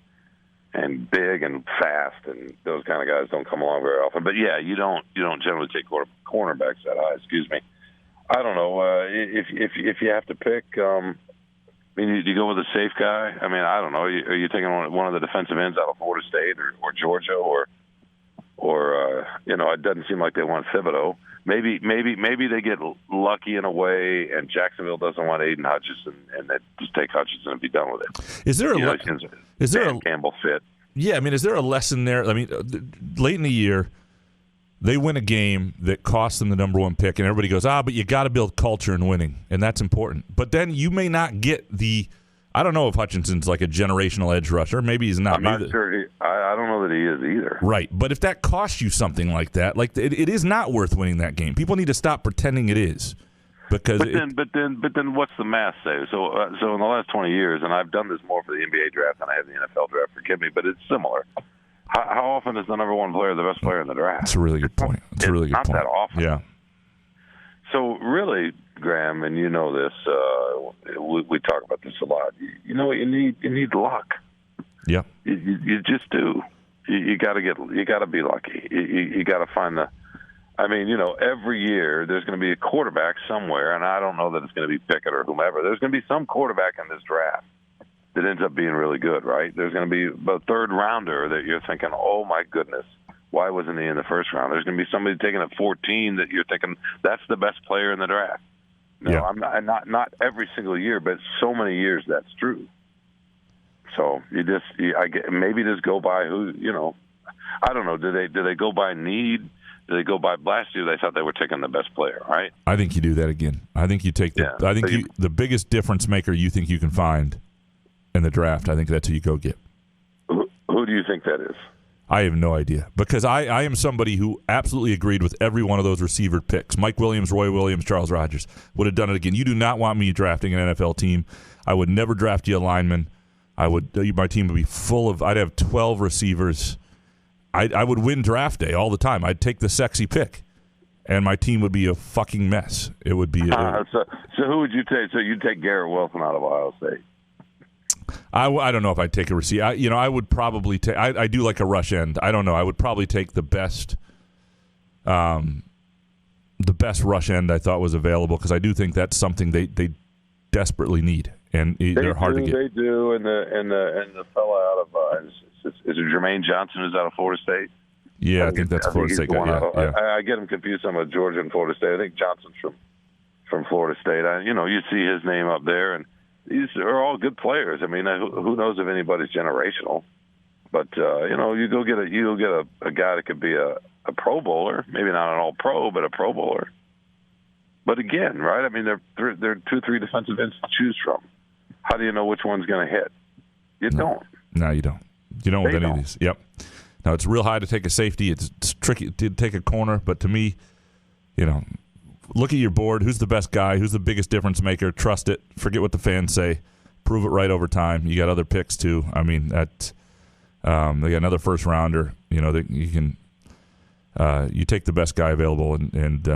and big and fast, and those kind of guys don't come along very often. But yeah, you don't generally take cornerbacks that high. Excuse me. I don't know if you have to pick. Do you go with a safe guy? I mean, I don't know. Are you taking one of the defensive ends out of Florida State or Georgia or it doesn't seem like they want Thibodeau. Maybe they get lucky in a way, and Jacksonville doesn't want Aiden Hutchinson, and they just take Hutchinson and be done with it. Is there a Campbell fit? Yeah, I mean, is there a lesson there? I mean, late in the year, they win a game that costs them the number 1 pick, and everybody goes, but you got to build culture in winning, and that's important. But then you may not get I don't know if Hutchinson's like a generational edge rusher. Maybe he's not. I'm not sure. I don't know that he is either. Right. But if that costs you something like that, like it is not worth winning that game. People need to stop pretending it is. But then what's the math say? So in the last 20 years, and I've done this more for the NBA draft than I have the NFL draft, forgive me, but it's similar. How often is the number 1 player the best player in the draft? That's a really good point. It's not that often. Yeah. So really, Graham, and you know this, we talk about this a lot. You know what you need? You need luck. Yeah. You just do. You got to be lucky. You got to find the. I mean, every year there's going to be a quarterback somewhere, and I don't know that it's going to be Pickett or whomever. There's going to be some quarterback in this draft that ends up being really good, right? There's going to be a third rounder that you're thinking, oh my goodness, why wasn't he in the first round? There's going to be somebody taking at 14 that you're thinking that's the best player in the draft. No, yeah. I'm not every single year, but so many years that's true. So maybe just go by who, I don't know. Do they go by need? Do they go by last year? They thought they were taking the best player, right? I think you do that again. I think you take the biggest difference maker you think you can find in the draft. I think that's who you go get. Who do you think that is? I have no idea, because I am somebody who absolutely agreed with every one of those receiver picks. Mike Williams, Roy Williams, Charles Rogers would have done it again. You do not want me drafting an NFL team. I would never draft you a lineman. My team would be full of. I'd have 12 receivers. I would win draft day all the time. I'd take the sexy pick, and my team would be a fucking mess. It would be. So who would you take? So you'd take Garrett Wilson out of Ohio State. I don't know if I'd take a receiver. I would probably take. I do like a rush end. I don't know. I would probably take the best rush end I thought was available, because I do think that's something they desperately need, and they're hard to get. They do, and the fella out of is it Jermaine Johnson who's out of Florida State? Yeah, I think that's Florida State. Yeah. I get him confused. I'm with Georgia and Florida State. I think Johnson's from Florida State. You see his name up there, and these are all good players. I mean, who knows if anybody's generational? But you go get a guy that could be a Pro Bowler, maybe not an All-Pro, but a Pro Bowler. But again, right? I mean, there are 2-3 defensive ends to choose from. How do you know which one's going to hit? You don't. No, you don't. You don't with any of these. Yep. Now, it's real high to take a safety. It's tricky to take a corner. But to me, look at your board. Who's the best guy? Who's the biggest difference maker? Trust it. Forget what the fans say. Prove it right over time. You got other picks, too. I mean, they got another first rounder. That you can you take the best guy available and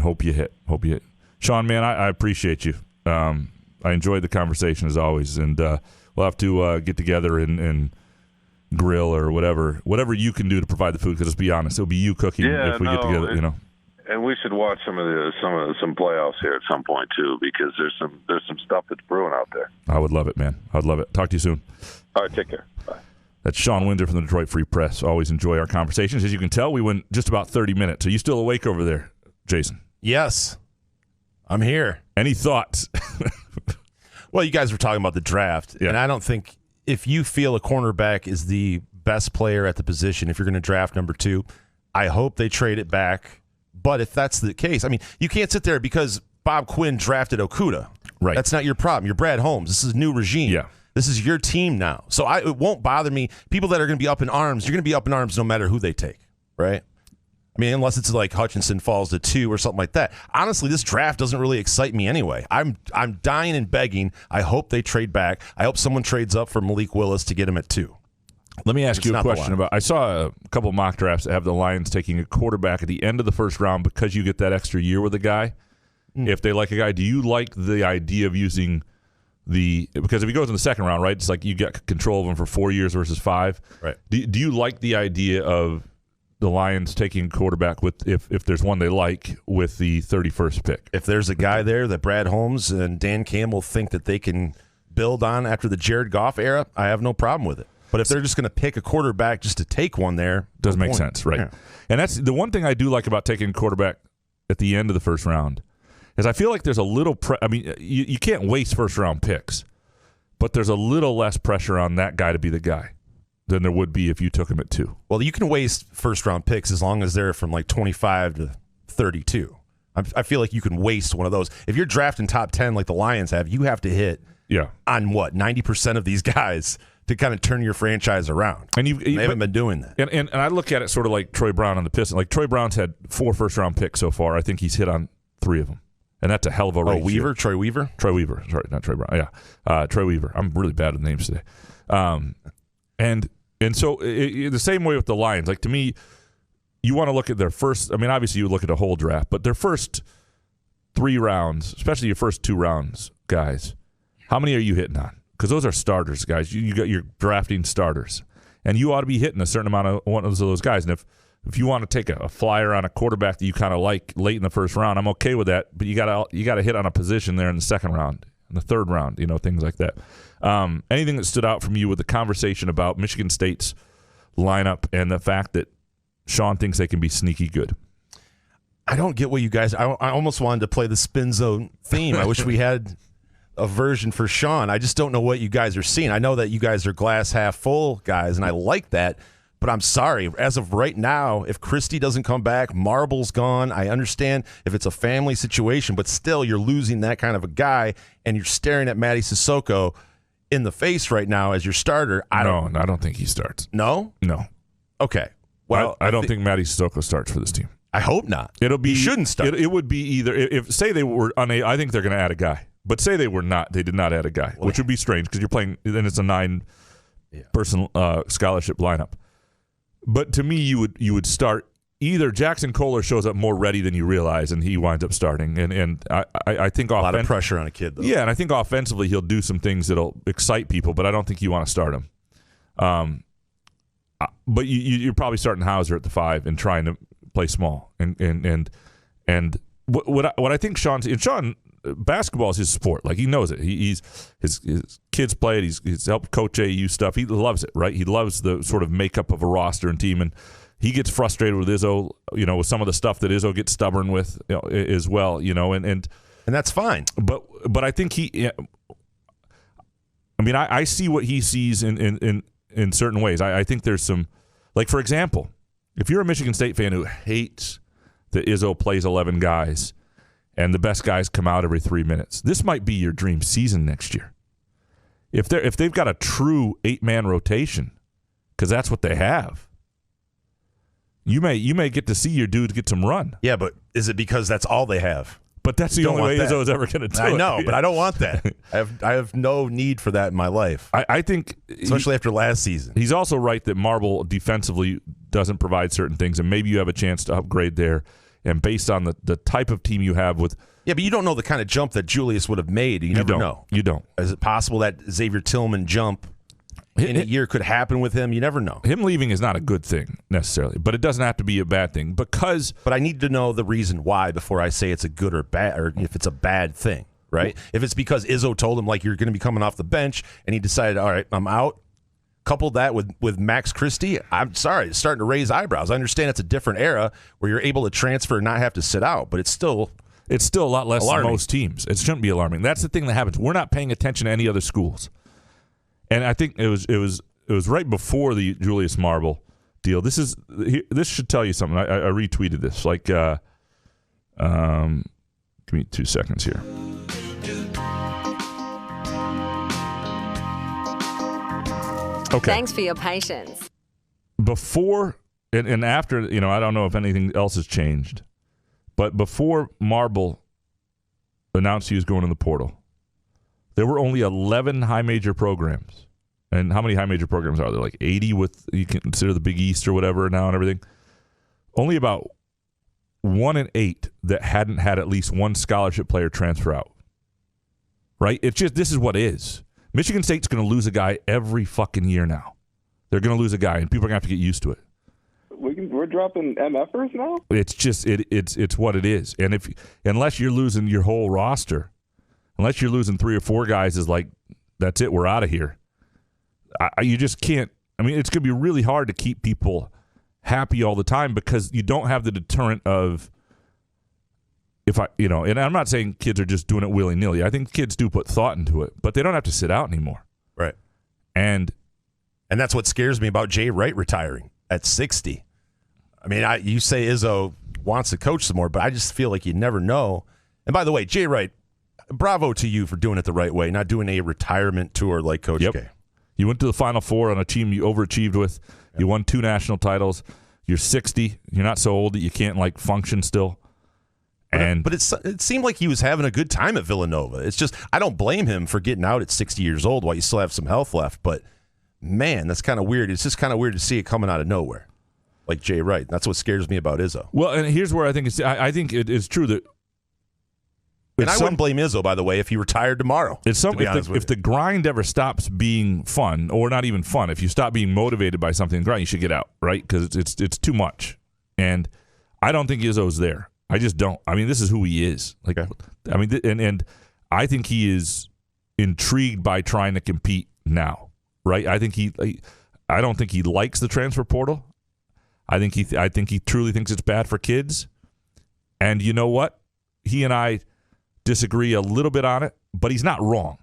hope you hit. Shawn, man, I appreciate you. I enjoyed the conversation as always, and we'll have to get together and grill or whatever you can do to provide the food. Because let's be honest, it'll be you cooking if we get together. And we should watch some playoffs here at some point too, because there's some stuff that's brewing out there. I would love it, man. I'd love it. Talk to you soon. All right, take care. Bye. That's Shawn Windsor from the Detroit Free Press. Always enjoy our conversations. As you can tell, we went just about 30 minutes. Are you still awake over there, Jason? Yes, I'm here. Any thoughts? Well, you guys were talking about the draft, and I don't think if you feel a cornerback is the best player at the position, if you're going to draft number 2, I hope they trade it back. But if that's the case, I mean, you can't sit there because Bob Quinn drafted Okudah. Right. That's not your problem. You're Brad Holmes. This is a new regime. Yeah. This is your team now. So it won't bother me. People that are going to be up in arms, you're going to be up in arms no matter who they take, right? I mean, unless it's like Hutchinson falls to 2 or something like that. Honestly, this draft doesn't really excite me anyway. I'm dying and begging. I hope they trade back. I hope someone trades up for Malik Willis to get him at 2. Let me ask you a question about. I saw a couple mock drafts that have the Lions taking a quarterback at the end of the first round because you get that extra year with a guy. If they like a guy, do you like the idea of using because if he goes in the second round, right? It's like you get control of him for 4 years versus 5. Right. Do you like the idea of the Lions taking a quarterback with if there's one they like with the 31st pick? If there's a guy there that Brad Holmes and Dan Campbell think that they can build on after the Jared Goff era, I have no problem with it. But if they're just going to pick a quarterback just to take one there, doesn't make sense, right? Yeah. And that's the one thing I do like about taking a quarterback at the end of the first round is I feel like there's a little I mean, you can't waste first round picks, but there's a little less pressure on that guy to be the guy than there would be if you took him at 2. Well, you can waste first round picks as long as they're from like 25 to 32. I feel like you can waste one of those. If you're drafting top 10 like the Lions have, you have to hit on 90% of these guys to kind of turn your franchise around. And they haven't been doing that. And I look at it sort of like Troy Brown on the Pistons. Like Troy Brown's had 4 first-round picks so far. I think he's hit on 3 of them. And that's a hell of a ratio. Weaver? Troy Weaver? Troy Weaver. Sorry, not Troy Brown. Yeah. Troy Weaver. I'm really bad with names today. And so the same way with the Lions. Like, to me, you want to look at their first – I mean, obviously you look at a whole draft, but their first 3 rounds, especially your first 2 rounds, guys, how many are you hitting on? Because those are starters, guys. You're drafting starters. And you ought to be hitting a certain amount of one of those guys. And if if you want to take a flyer on a quarterback that you kind of like late in the first round, I'm okay with that. But you gotta hit on a position there in the second round, in the third round, things like that. Anything that stood out from you with the conversation about Michigan State's lineup and the fact that Shawn thinks they can be sneaky good? I don't get what you guys. I almost wanted to play the Spin Zone theme. I wish we had a version for Shawn. I just don't know what you guys are seeing. I know that you guys are glass half full guys, and I like that. But I'm sorry, as of right now, if Christie doesn't come back, Marble's gone. I understand if it's a family situation, but still you're losing that kind of a guy, and you're staring at Matty Sissoko in the face right now as your starter. I don't think he starts. No? No. Okay. Well, I don't think Matty Sissoko starts for this team. I hope not. He shouldn't start. It would be either if say they were unable. I think they're going to add a guy, but say they were not. They did not add a guy, which would be strange because you're playing. Then it's a 9-person scholarship lineup. But to me, you would start either Jackson Kohler shows up more ready than you realize, and he winds up starting. And I think a lot of pressure on a kid, though. Yeah, and I think offensively he'll do some things that'll excite people, but I don't think you want to start him. But you're probably starting Hauser at the 5 and trying to play small. And what I think Shawn, basketball is his sport. Like, he knows it. His kids play it. He's helped coach AU stuff. He loves it, right? He loves the sort of makeup of a roster and team, and he gets frustrated with Izzo, with some of the stuff that Izzo gets stubborn with, as well, and that's fine. But I think I see what he sees in certain ways. I think there's some, like, for example, if you're a Michigan State fan who hates that Izzo plays 11 guys and the best guys come out every 3 minutes, this might be your dream season next year. If they've got a true 8-man rotation, because that's what they have, you may get to see your dudes get some run. Yeah, but is it because that's all they have? But that's the only way Izzo's ever going to do it. I know, but I don't want that. I have no need for that in my life. I think, especially after last season. He's also right that Marble defensively doesn't provide certain things, and maybe you have a chance to upgrade there. And based on the type of team you have with... Yeah, but you don't know the kind of jump that Julius would have made. You never know. You don't. Is it possible that Xavier Tillman jump in a year could happen with him? You never know. Him leaving is not a good thing necessarily, but it doesn't have to be a bad thing because... But I need to know the reason why before I say it's a good or bad, or if it's a bad thing, right? If it's because Izzo told him, like, you're going to be coming off the bench, and he decided, all right, I'm out. Couple that with Max Christie, I'm sorry, it's starting to raise eyebrows. I understand it's a different era where you're able to transfer and not have to sit out, but it's still a lot less than most teams. It shouldn't be alarming. That's the thing that happens. We're not paying attention to any other schools, and I think it was right before the Julius Marble deal. This should tell you something. I retweeted this. Like, give me 2 seconds here. Okay. Thanks for your patience. Before and after, I don't know if anything else has changed, but before Marble announced he was going in the portal, there were only 11 high major programs. And how many high major programs are there? Like 80 with, you can consider the Big East or whatever now and everything. Only about 1 in 8 that hadn't had at least one scholarship player transfer out. Right? It's just, this is what is. Michigan State's going to lose a guy every fucking year now. They're going to lose a guy, and people are going to have to get used to it. We're dropping MFers now? It's just it's what it is. And unless you're losing your whole roster, unless you're losing 3 or 4 guys, is like, that's it, we're out of here. You just can't. I mean, it's going to be really hard to keep people happy all the time because you don't have the deterrent of, and I'm not saying kids are just doing it willy-nilly. I think kids do put thought into it, but they don't have to sit out anymore. Right. And that's what scares me about Jay Wright retiring at 60. I mean, you say Izzo wants to coach some more, but I just feel like you never know. And by the way, Jay Wright, bravo to you for doing it the right way, not doing a retirement tour like Coach K. You went to the Final Four on a team you overachieved with. Yep. You won 2 national titles. You're 60. You're not so old that you can't, like, function still. But it seemed like he was having a good time at Villanova. It's just, I don't blame him for getting out at 60 years old while you still have some health left. But, man, that's kind of weird. It's just kind of weird to see it coming out of nowhere, like Jay Wright. That's what scares me about Izzo. Well, and here's where I think I think it is true that. And I wouldn't blame Izzo, by the way, if he retired tomorrow. If the grind ever stops being fun, or not even fun, if you stop being motivated by something in the grind, you should get out, right? Because it's too much. And I don't think Izzo's there. I just don't. I mean, this is who he is. Like, I mean, and I think he is intrigued by trying to compete now, right? I don't think he likes the transfer portal. I think he truly thinks it's bad for kids. And you know what? He and I disagree a little bit on it, but he's not wrong.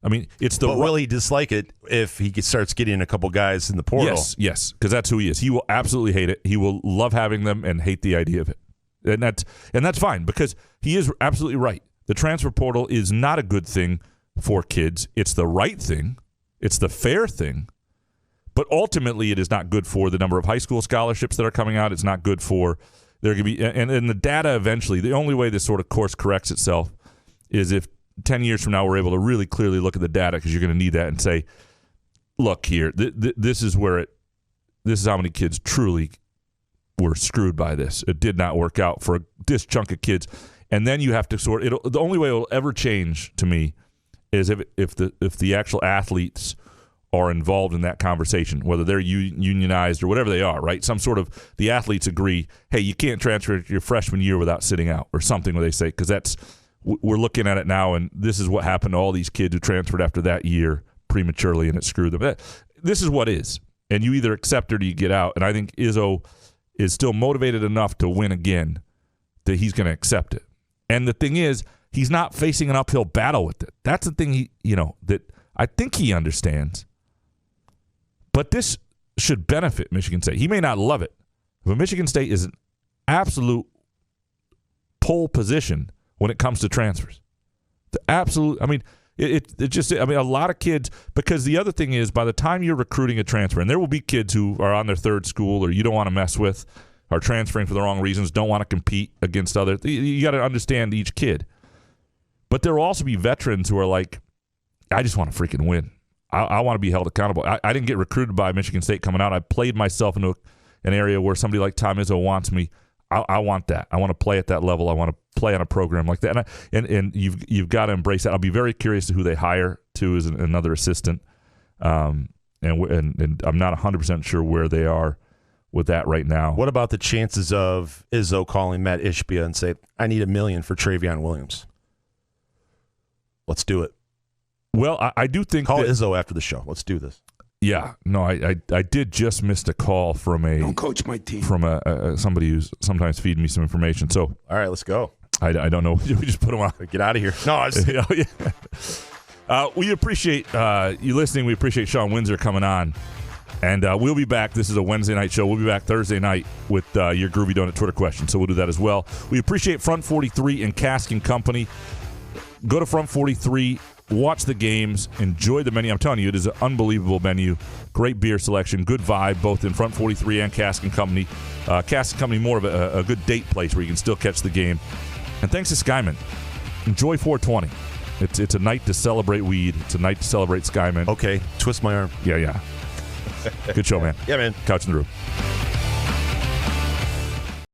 I mean, it's the. But will he dislike it if he starts getting a couple guys in the portal? Yes, because that's who he is. He will absolutely hate it. He will love having them and hate the idea of it. And that's fine, because he is absolutely right. The transfer portal is not a good thing for kids. It's the right thing. It's the fair thing. But ultimately, it is not good for the number of high school scholarships that are coming out. It's not good for there could be and the data eventually. The only way this sort of course corrects itself is if 10 years from now we're able to really clearly look at the data, because you're going to need that, and say, look here, this is how many kids truly were screwed by this. It did not work out for this chunk of kids. And then you have to sort it. The only way it will ever change to me is if the actual athletes are involved in that conversation, whether they're unionized or whatever they are, right? Some sort of, the athletes agree, hey, you can't transfer your freshman year without sitting out, or something where they say, because we're looking at it now, and this is what happened to all these kids who transferred after that year prematurely, and it screwed them. This is what is. And you either accept it or you get out. And I think Izzo is still motivated enough to win again that he's going to accept it. And the thing is, he's not facing an uphill battle with it. That's the thing that I think he understands. But this should benefit Michigan State. He may not love it, but Michigan State is an absolute pole position when it comes to transfers. The absolute, I mean, a lot of kids, because the other thing is, by the time you're recruiting a transfer, and there will be kids who are on their third school or you don't want to mess with, are transferring for the wrong reasons, don't want to compete against others. You got to understand each kid. But there will also be veterans who are like, I just want to freaking win. I want to be held accountable. I didn't get recruited by Michigan State coming out. I played myself into an area where somebody like Tom Izzo wants me. I want that. I want to play at that level. I want to play on a program like that. And you've got to embrace that. I'll be very curious to who they hire too as another assistant. And I'm not 100% sure where they are with that right now. What about the chances of Izzo calling Matt Ishbia and say, I need $1 million for Travion Williams? Let's do it. Well, I do think call Izzo after the show. Let's do this. Yeah, no, I did just miss a call from don't coach my team, from somebody who's sometimes feeding me some information. So all right, let's go. I don't know. We just put him on. Get out of here. No, we appreciate you listening. We appreciate Shawn Windsor coming on, and we'll be back. This is a Wednesday night show. We'll be back Thursday night with your Groovy Donut Twitter question. So we'll do that as well. We appreciate Front 43 and Cask & Company. Go to Front 43. Watch the games. Enjoy the menu. I'm telling you, it is an unbelievable menu. Great beer selection. Good vibe, both in Front 43 and Cask & Company. Cask & Company, more of a good date place where you can still catch the game. And thanks to Skyman. Enjoy 420. It's a night to celebrate weed. It's a night to celebrate Skyman. Okay. Twist my arm. Yeah. Good show, man. Yeah, man. Couch in the Room.